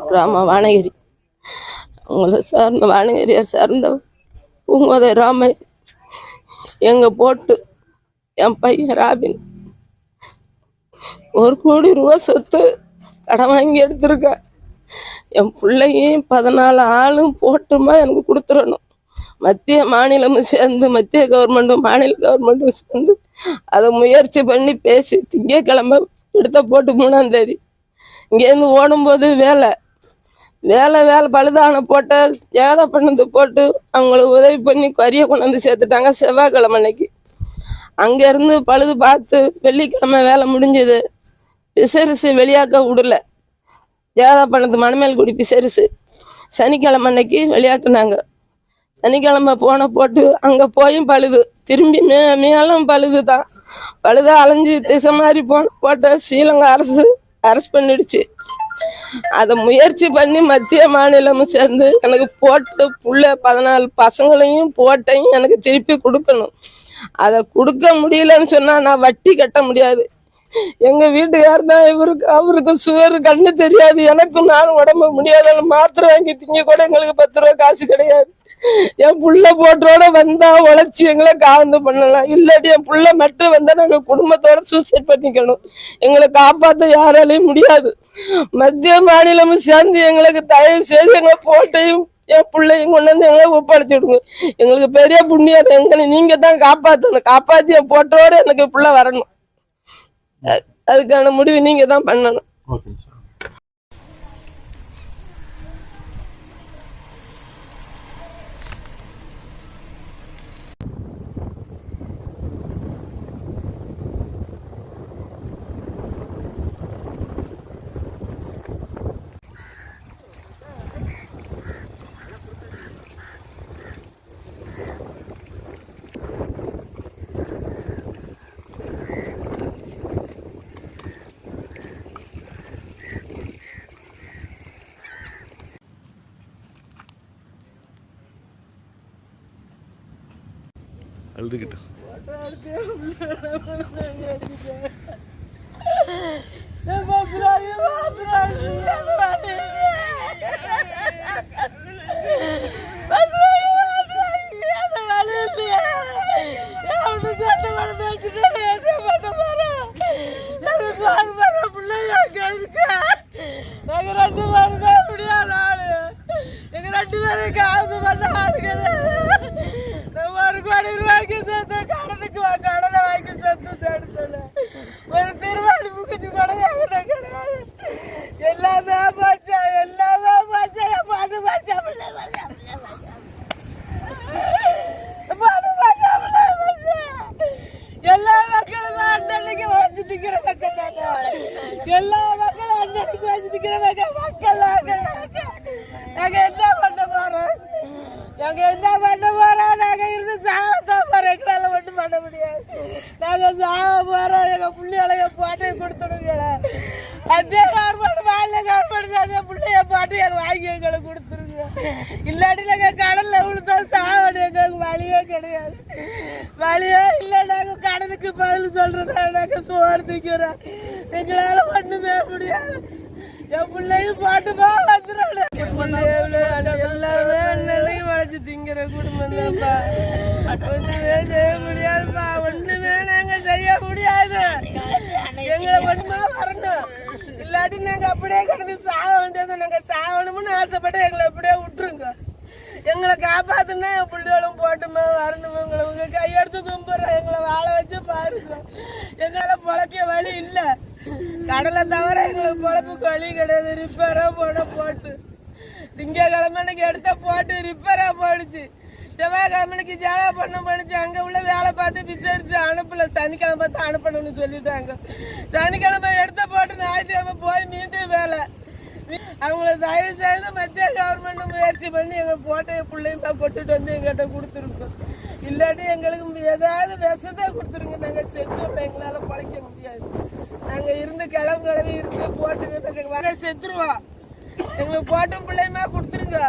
கிராமம் வானகிரி. அவங்கள சார்ந்த வானகிரியை சார்ந்த பூங்கோதை ராமை எங்கள் போட்டு என் பையன் ராபின் 1 கோடி ரூபா சொத்து கடன் வாங்கி எடுத்திருக்கேன். என் பிள்ளையும் 14 ஆளும் போட்டுமா எனக்கு கொடுத்துடணும். மத்திய மாநிலமும் சேர்ந்து, மத்திய கவர்மெண்ட்டும் மாநில கவர்மெண்ட்டும் சேர்ந்து அதை முயற்சி பண்ணி பேசி திங்கக்கிழமை எடுத்த போட்டு 3ஆம் தேதி இங்கேருந்து ஓடும்போது வேலை பழுதான போட்ட ஏதோ பண்ணது போட்டு அவங்களுக்கு உதவி பண்ணி கறியை கொண்டு வந்து சேர்த்துட்டாங்க. செவ்வாய்க்கிழமை அன்னைக்கு அங்கேருந்து பழுது பார்த்து வெள்ளிக்கிழமை வேலை முடிஞ்சது. பிசரிசு வெளியாக்க விடல. ஏதோ பண்ணது மணமேல்குடி பிசரிசு சனிக்கிழமை அன்னைக்கு வெளியாக்குனாங்க. சனிக்கிழமை போட்டு அங்கே போயும் பழுது, திரும்பி மேலும் பழுது தான். பழுதை அலைஞ்சி திசை மாதிரி போட்ட ஸ்ரீலங்கா அரசு அரெஸ்ட் பண்ணிடுச்சு. அதை முயற்சி பண்ணி மத்திய மாநிலமும் சேர்ந்து எனக்கு போட்டு புள்ள 14 பசங்களையும் போட்டையும் எனக்கு திருப்பி கொடுக்கணும். அதை கொடுக்க முடியலன்னு சொன்னால் நான் வட்டி கட்ட முடியாது. எங்கள் வீட்டுக்கார் தான் அவருக்கு சுவர் கண்ணு தெரியாது, எனக்கும் நானும் உடம்பு முடியாத மாத்திரை வாங்கி திங்க கூட எங்களுக்கு 10 ரூபா காசு கிடையாது. என் புள்ள போட்டோட வந்தா உழைச்சி எங்களை காவந்து பண்ணலாம், இல்லாட்டி என் புள்ள மட்டும் வந்தா நாங்கள் குடும்பத்தோட சூசைட் பண்ணிக்கணும். எங்களை காப்பாற்ற யாராலையும் முடியாது. மத்திய மாநிலமும் சேர்ந்து எங்களுக்கு தயவு செய்து எங்களை போட்டையும் என் பிள்ளையும் கொண்டு வந்து எங்களை ஒப்படைச்சி விடுங்க. எங்களுக்கு பெரிய புண்ணியம். எங்களை நீங்க தான் காப்பாற்றணும். காப்பாற்றி என் போட்டோட எனக்கு பிள்ளை வரணும். அதுக்கான முடிவு நீங்க தான் பண்ணணும். அழுதுகிட்டு எல்லா மக்களும் அன்னைக்கு வச்சுக்கிற மக்கள் நாங்க என்ன பண்ண போறோம்? நாங்க இருந்து சாவத்தான் போறோம். எங்களால ஒன்றும் பண்ண முடியாது. நாங்க சாவ போறோம். எங்க பிள்ளைகளை பாட்டையை கொடுத்துடுங்க. அதே கவர்மெண்ட் மாநில கவர்மெண்ட் பிள்ளைய பாட்டு எங்க வாங்கி எங்களை கொடுத்துருங்க. இல்லாட்டி நாங்க கடல்ல விழுந்தா சாவடி எங்களுக்கு வழியே கிடையாது. வழியே இல்லை. நாங்க கடனுக்கு பதில் சொல்றதா நாங்க சோறு திக்கிறோம். எங்களால ஒண்ணுமே முடியாது. என் பிள்ளையும் பாட்டுமா வந்துடுறாங்க. எல்லாமே நிலையும் வளைச்சு திங்கிற குடும்பம் தான்ப்பா. ஒண்ணுமே செய்ய முடியாதுப்பா. ஒண்ணுமே நாங்க செய்ய முடியாது. எங்களை ஒண்ணுமா வரணும். இல்லாட்டி நாங்க அப்படியே கிடந்து சாக வேண்டியது. நாங்க சாகணும்னு ஆசைப்பட்டு எங்களை அப்படியே விட்டுருங்க. எங்களை காப்பாத்துனா என் பிள்ளைகளும் போட்டுமா வரணுமா. உங்களை உங்க கையெடுத்து கும்பிடுறோம். எங்களை வாழ வச்சு பாருங்க. எங்களால பொழைக்க வழி இல்லை. கடலை தவிர எங்களுக்கு பொழப்புக்கு வழி கிடையாது. ரிப்பேரா போட்டு திங்கக்கிழமைக்கு எடுத்த போட்டு ரிப்பேரா போயிடுச்சு. செவ்வாய்க்கிழமைக்கு ஜாதா பண்ணிச்சு. அங்கே உள்ள வேலை பார்த்து விசாரிச்சு அனுப்பல. சனிக்கிழமை தான் அனுப்பணும்னு சொல்லிட்டாங்க. சனிக்கிழமை எடுத்த போட்டு ஞாயிற்றுக்கிழமை போய் மீண்டும் வேலை. அவங்கள தயவு செய்து மத்திய கவர்மெண்ட் முயற்சி பண்ணி எங்கள் போட்டைய பிள்ளையுமா கொட்டுட்டு வந்து எங்கிட்ட கொடுத்துருக்கோம். இல்லாட்டி எங்களுக்கு ஏதாவது விஷத்தை கொடுத்துருங்க. நாங்கள் செத்துருவோம். எங்களால் பழைக்க முடியாது. நாங்கள் இருந்து கிளம்பி இருந்து போட்டு நாங்கள் செத்துருவோம். எங்களுக்கு போட்டும் பிள்ளையுமா கொடுத்துருங்க.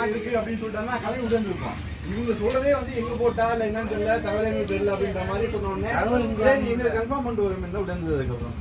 தான் இருக்கு அப்படின்னு சொல்லிட்டாங்கன்னா கிளம்பி உடஞ்சிருக்கோம். இவங்க சொல்றதே வந்து எங்க போட்டா இல்ல என்னன்னு தெரியல, தகவல் எங்களுக்கு தெரியல அப்படின்ற மாதிரி சொன்ன உடனே சரி எங்களுக்கு கன்ஃபார்ம் பண்ணிட்டு வரும் என்ன உடஞ்சதுக்கு அப்புறம்